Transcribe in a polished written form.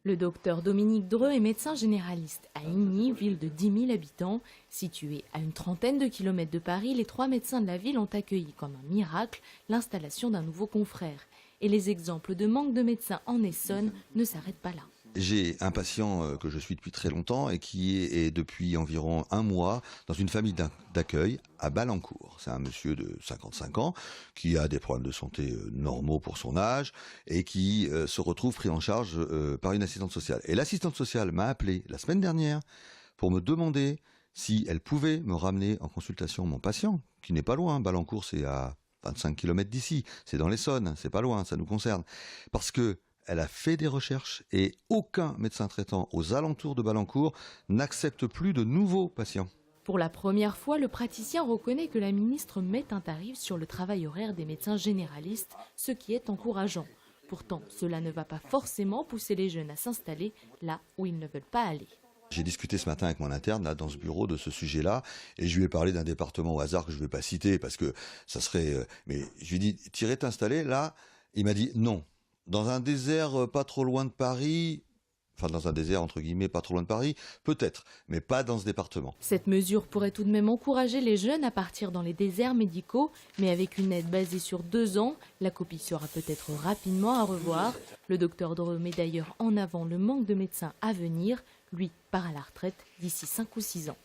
Le docteur Dominique Dreux est médecin généraliste à Igny, ville de 10 000 habitants. Située à une trentaine de kilomètres de Paris, les 3 médecins de la ville ont accueilli comme un miracle l'installation d'un nouveau confrère. Et les exemples de manque de médecins en Essonne ne s'arrêtent pas là. J'ai un patient que je suis depuis très longtemps et qui est depuis environ un mois dans une famille d'accueil à Balancourt. C'est un monsieur de 55 ans qui a des problèmes de santé normaux pour son âge et qui se retrouve pris en charge par une assistante sociale. Et l'assistante sociale m'a appelé la semaine dernière pour me demander si elle pouvait me ramener en consultation mon patient, qui n'est pas loin. Balancourt, c'est à 25 km d'ici, c'est dans l'Essonne, c'est pas loin, ça nous concerne. Parce que elle a fait des recherches et aucun médecin traitant aux alentours de Balancourt n'accepte plus de nouveaux patients. Pour la première fois, le praticien reconnaît que la ministre met un tarif sur le travail horaire des médecins généralistes, ce qui est encourageant. Pourtant, cela ne va pas forcément pousser les jeunes à s'installer là où ils ne veulent pas aller. J'ai discuté ce matin avec mon interne là, dans ce bureau de ce sujet-là et je lui ai parlé d'un département au hasard que je ne vais pas citer parce que ça serait... mais je lui ai dit, tu irais t'installer là? Il m'a dit non. Dans un désert pas trop loin de Paris, enfin dans un désert entre guillemets pas trop loin de Paris, peut-être, mais pas dans ce département. Cette mesure pourrait tout de même encourager les jeunes à partir dans les déserts médicaux, mais avec une aide basée sur 2 ans, la copie sera peut-être rapidement à revoir. Le docteur Dreux met d'ailleurs en avant le manque de médecins à venir. Lui part à la retraite d'ici 5 ou 6 ans.